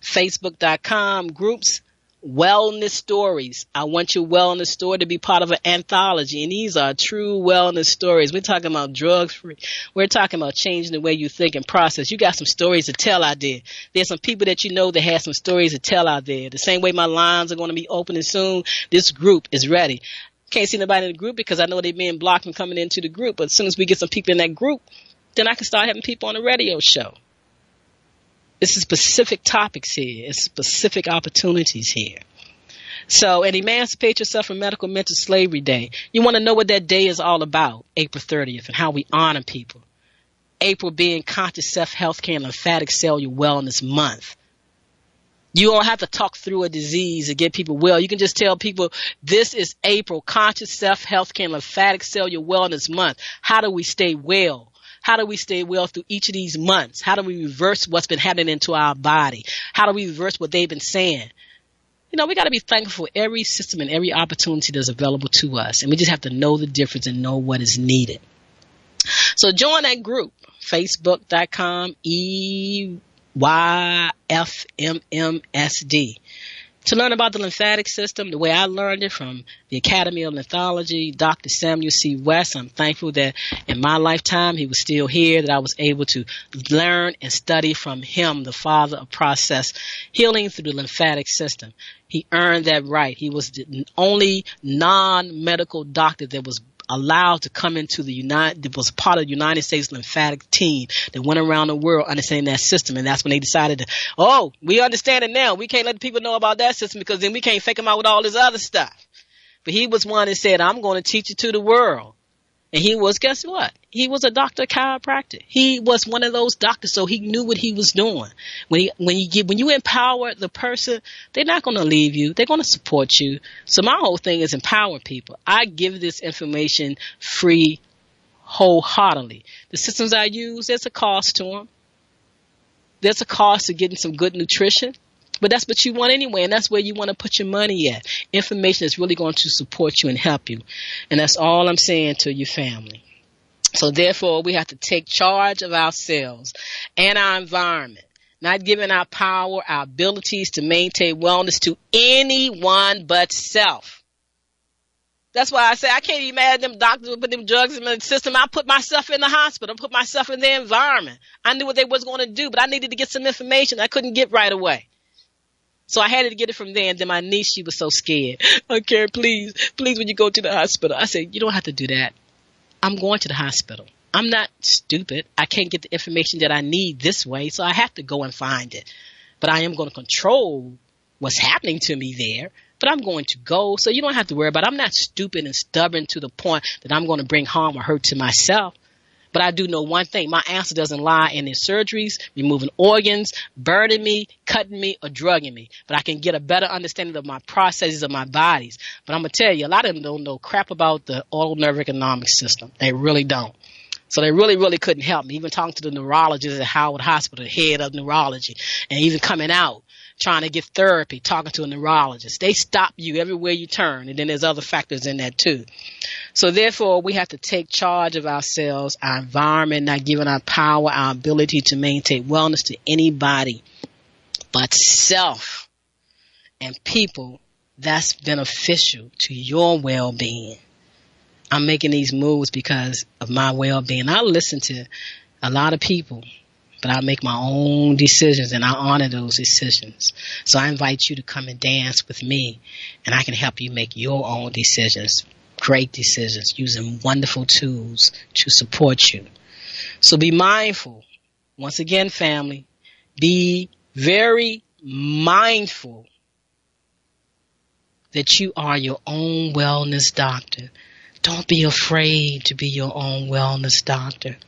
Facebook.com, groups, Wellness Stories. I want your wellness story to be part of an anthology, and these are true wellness stories. We're talking about drug-free. We're talking about changing the way you think and process. You got some stories to tell out there. There's some people that you know that have some stories to tell out there. The same way my lines are going to be opening soon, this group is ready. Can't see nobody in the group because I know they're being blocked from coming into the group, but as soon as we get some people in that group, then I can start having people on the radio show. It's specific topics here. It's specific opportunities here. So, and emancipate yourself from medical mental slavery day. You want to know what that day is all about, April 30th, and how we honor people. April being Conscious Self Healthcare and Lymphatic Cellular Wellness Month. You don't have to talk through a disease to get people well. You can just tell people this is April, Conscious Self Healthcare and Lymphatic Cellular Wellness Month. How do we stay well? How do we stay well through each of these months? How do we reverse what's been happening into our body? How do we reverse what they've been saying? You know, we got to be thankful for every system and every opportunity that's available to us. And we just have to know the difference and know what is needed. So join that group, Facebook.com, EYFMMSD. To learn about the lymphatic system, the way I learned it from the Academy of Lymphology, Dr. Samuel C. West, I'm thankful that in my lifetime he was still here, that I was able to learn and study from him, the father of process healing through the lymphatic system. He earned that right. He was the only non-medical doctor that was allowed to come into was part of the United States lymphatic team that went around the world understanding that system. And that's when they decided we understand it now. We can't let the people know about that system because then we can't fake them out with all this other stuff. But he was one that said, I'm going to teach it to the world. And he was, guess what? He was a doctor of chiropractic. He was one of those doctors, so he knew what he was doing. When you empower the person, they're not going to leave you. They're going to support you. So my whole thing is empower people. I give this information free, wholeheartedly. The systems I use, there's a cost to them. There's a cost to getting some good nutrition. But that's what you want anyway, and that's where you want to put your money at. Information is really going to support you and help you. And that's all I'm saying to your family. So therefore, we have to take charge of ourselves and our environment, not giving our power, our abilities to maintain wellness to anyone but self. That's why I say I can't be mad at them doctors who put them drugs in the system. I put myself in the hospital, put myself in their environment. I knew what they was going to do, but I needed to get some information I couldn't get right away. So I had to get it from there, and then my niece, she was so scared. Okay, please, when you go to the hospital. I said, you don't have to do that. I'm going to the hospital. I'm not stupid. I can't get the information that I need this way, so I have to go and find it. But I am going to control what's happening to me there, but I'm going to go, so you don't have to worry about it. I'm not stupid and stubborn to the point that I'm going to bring harm or hurt to myself. But I do know one thing. My answer doesn't lie in their surgeries, removing organs, burning me, cutting me, or drugging me. But I can get a better understanding of my processes of my bodies. But I'm going to tell you, a lot of them don't know crap about the autonomic nerve economic system. They really don't. So they really, really couldn't help me. Even talking to the neurologist at Howard Hospital, the head of neurology, and even coming out, trying to get therapy, talking to a neurologist. They stop you everywhere you turn, and then there's other factors in that too. So therefore, we have to take charge of ourselves, our environment, not giving our power, our ability to maintain wellness to anybody but self and people. That's beneficial to your well-being. I'm making these moves because of my well-being. I listen to a lot of people, but I make my own decisions, and I honor those decisions. So I invite you to come and dance with me, and I can help you make your own decisions, great decisions, using wonderful tools to support you. So be mindful. Once again, family, be very mindful that you are your own wellness doctor. Don't be afraid to be your own wellness doctor.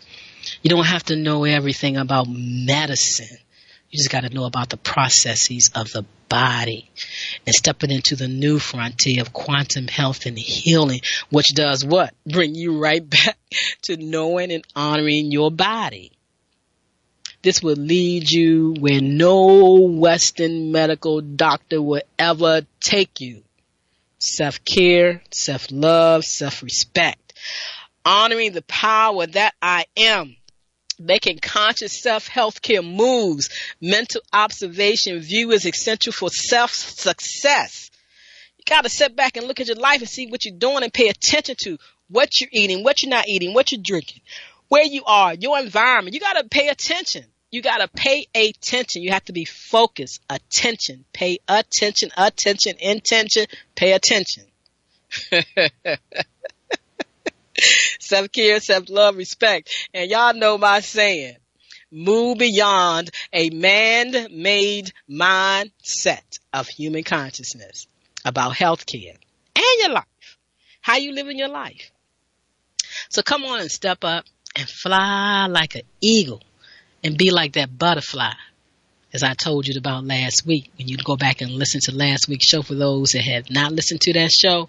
You don't have to know everything about medicine. You just got to know about the processes of the body and stepping into the new frontier of quantum health and healing, which does what? Bring you right back to knowing and honoring your body. This will lead you where no Western medical doctor will ever take you. Self-care, self-love, self-respect. Honoring the power that I am. Making conscious self-healthcare moves. Mental observation view is essential for self-success. You got to sit back and look at your life and see what you're doing and pay attention to what you're eating, what you're not eating, what you're drinking, where you are, your environment. You got to pay attention. You got to pay attention. You have to be focused. Attention. Pay attention. Attention. Intention. Pay attention. Self-care, self-love, respect. And y'all know my saying. Move beyond a man-made mindset of human consciousness about healthcare and your life. How you living your life. So come on and step up and fly like an eagle. And be like that butterfly, as I told you about last week. When you go back and listen to last week's show, for those that have not listened to that show,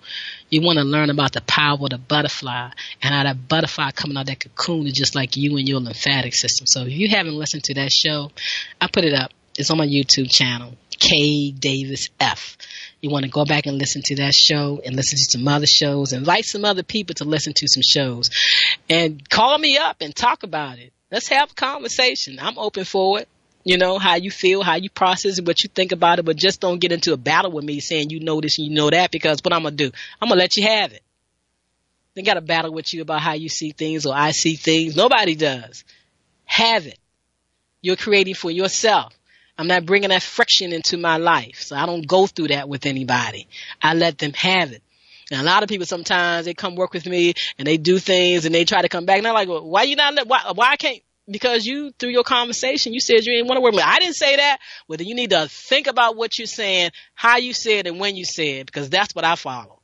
you want to learn about the power of the butterfly and how that butterfly coming out of that cocoon is just like you and your lymphatic system. So if you haven't listened to that show, I put it up. It's on my YouTube channel, K Davis F. You want to go back and listen to that show and listen to some other shows. Invite some other people to listen to some shows. And call me up and talk about it. Let's have a conversation. I'm open for it. You know, how you feel, how you process it, what you think about it, but just don't get into a battle with me saying you know this and you know that, because what I'm going to do, I'm going to let you have it. They got a battle with you about how you see things or I see things. Nobody does. Have it. You're creating for yourself. I'm not bringing that friction into my life, so I don't go through that with anybody. I let them have it. And a lot of people sometimes they come work with me and they do things and they try to come back and I'm like, well, why you not? Why I can't? Because you, through your conversation, you said you didn't want to work with me. I didn't say that. Well, then you need to think about what you're saying, how you said, and when you said, because that's what I follow.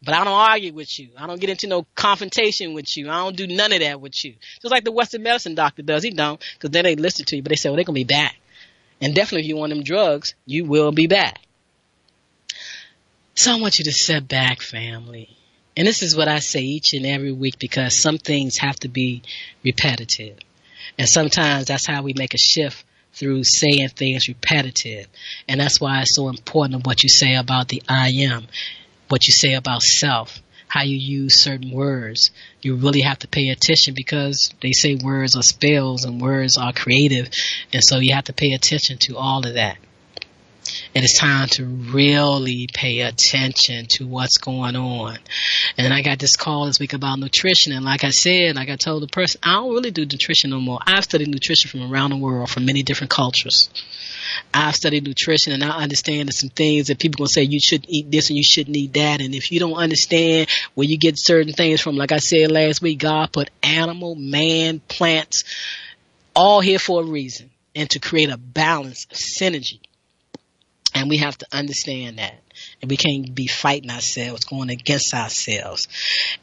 But I don't argue with you. I don't get into no confrontation with you. I don't do none of that with you. Just like the Western medicine doctor does. He don't, because then they listen to you, but they say, well, they're going to be back. And definitely if you want them drugs, you will be back. So I want you to sit back, family. And this is what I say each and every week, because some things have to be repetitive. And sometimes that's how we make a shift, through saying things repetitive. And that's why it's so important what you say about the I am, what you say about self, how you use certain words. You really have to pay attention, because they say words are spells and words are creative. And so you have to pay attention to all of that. And it's time to really pay attention to what's going on. And then I got this call this week about nutrition. And like I said, like I told the person, I don't really do nutrition no more. I've studied nutrition from around the world, from many different cultures. I've studied nutrition, and I understand that some things that people going to say you shouldn't eat this and you shouldn't eat that. And if you don't understand where you get certain things from, like I said last week, God put animal, man, plants, all here for a reason, and to create a balance of synergy. And we have to understand that. And we can't be fighting ourselves, going against ourselves.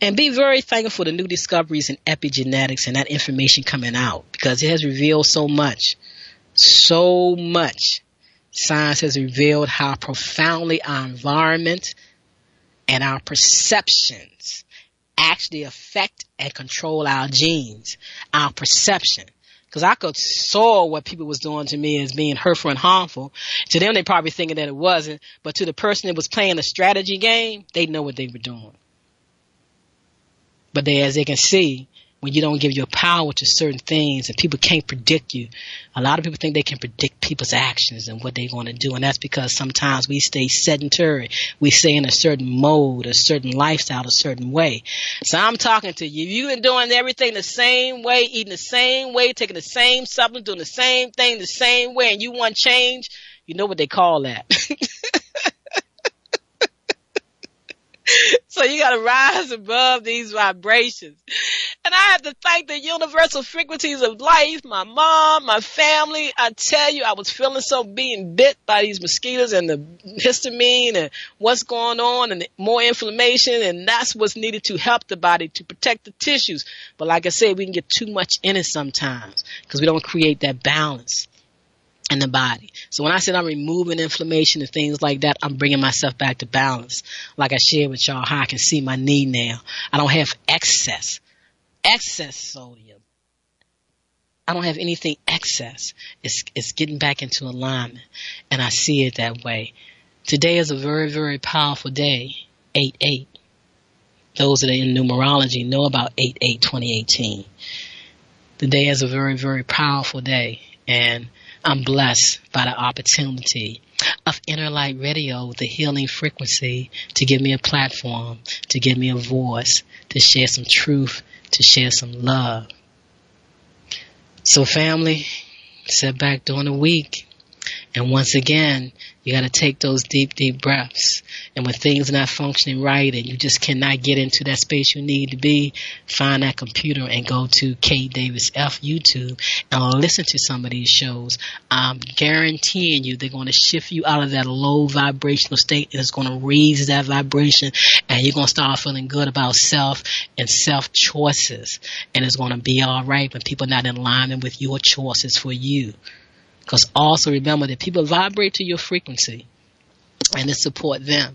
And be very thankful for the new discoveries in epigenetics and that information coming out, because it has revealed so much. So much. Science has revealed how profoundly our environment and our perceptions actually affect and control our genes, our perception. Because I could saw what people was doing to me as being hurtful and harmful. To them, they probably thinking that it wasn't. But to the person that was playing a strategy game, they know what they were doing. But as they can see, when you don't give your power to certain things and people can't predict you, a lot of people think they can predict people's actions and what they're going to do. And that's because sometimes we stay sedentary. We stay in a certain mode, a certain lifestyle, a certain way. So I'm talking to you. If you've been doing everything the same way, eating the same way, taking the same supplement, doing the same thing the same way, and you want change, you know what they call that. So you got to rise above these vibrations. And I have to thank the universal frequencies of life, my mom, my family. I tell you, I was feeling so being bit by these mosquitoes and the histamine and what's going on and more inflammation. And that's what's needed to help the body to protect the tissues. But like I said, we can get too much in it sometimes because we don't create that balance in the body. So when I said I'm removing inflammation and things like that, I'm bringing myself back to balance. Like I shared with y'all how I can see my knee now. I don't have excess sodium. I don't have anything excess. It's getting back into alignment, and I see it that way. Today is a very, very powerful day, 8/8. Those that are in numerology know about 8/8/2018. The day is a very, very powerful day, and I'm blessed by the opportunity of Inner Light Radio with the healing frequency to give me a platform, to give me a voice, to share some truth, to share some love. So family, sit back during the week. And once again, you got to take those deep, deep breaths. And when things are not functioning right and you just cannot get into that space you need to be, find that computer and go to K Davis F YouTube and listen to some of these shows. I'm guaranteeing you they're going to shift you out of that low vibrational state, and it's going to raise that vibration, and you're going to start feeling good about self and self choices. And it's going to be all right when people are not in alignment with your choices for you. Because also remember that people vibrate to your frequency, and it support them.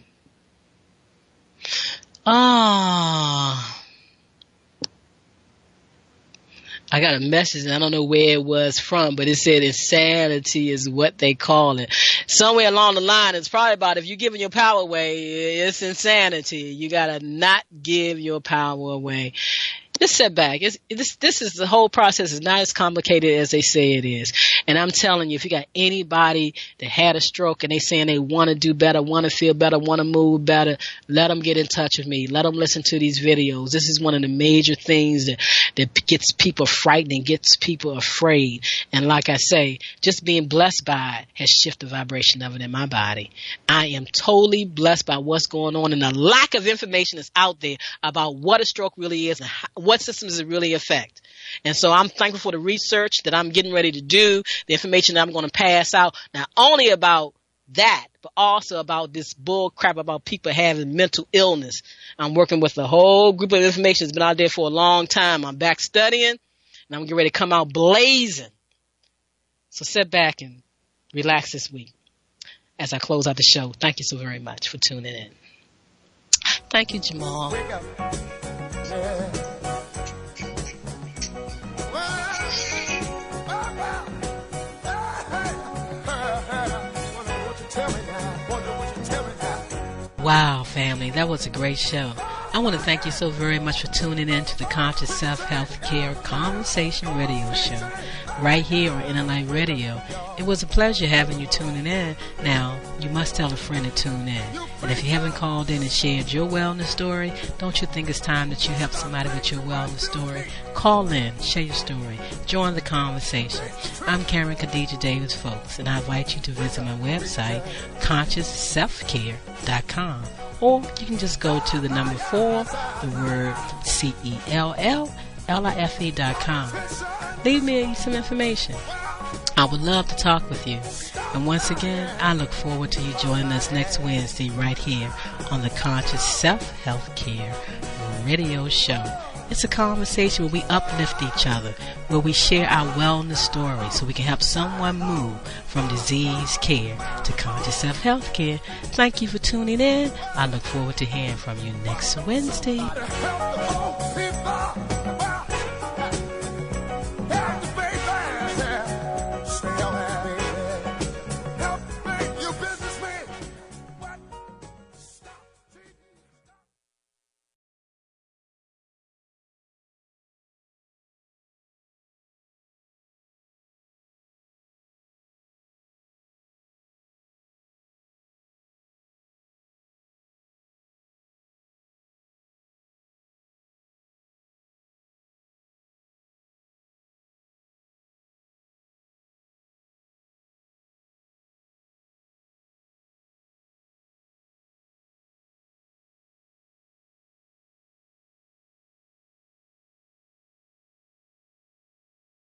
I got a message, and I don't know where it was from, but it said insanity is what they call it. Somewhere along the line, it's probably about if you're giving your power away, it's insanity. You got to not give your power away. Just sit back. This is the whole process is not as complicated as they say it is. And I'm telling you, if you got anybody that had a stroke and they saying they want to do better, want to feel better, want to move better, let them get in touch with me. Let them listen to these videos. This is one of the major things that gets people frightened and gets people afraid. And like I say, just being blessed by it has shifted the vibration of it in my body. I am totally blessed by what's going on and the lack of information that's out there about what a stroke really is and what systems it really affect. And so I'm thankful for the research that I'm getting ready to do, the information that I'm going to pass out, not only about that, but also about this bull crap about people having mental illness. I'm working with a whole group of information that's been out there for a long time. I'm back studying, and I'm getting ready to come out blazing. So sit back and relax this week as I close out the show. Thank you so very much for tuning in. Thank you, Jamal. Wake up. Yeah. Wow, family, that was a great show. I want to thank you so very much for tuning in to the Conscious Self-Health Care Conversation Radio Show right here on Inner Light Radio. It was a pleasure having you tuning in. Now, you must tell a friend to tune in. And if you haven't called in and shared your wellness story, don't you think it's time that you help somebody with your wellness story? Call in, share your story, join the conversation. I'm Karen Khadija Davis-Foulks, and I invite you to visit my website, ConsciousSelfCare.com. Or you can just go to the number 4, the word CELLLIFE.com. Leave me some information. I would love to talk with you. And once again, I look forward to you joining us next Wednesday right here on the Conscious Self-Health Care Radio Show. It's a conversation where we uplift each other, where we share our wellness stories so we can help someone move from disease care to conscious self-health care. Thank you for tuning in. I look forward to hearing from you next Wednesday.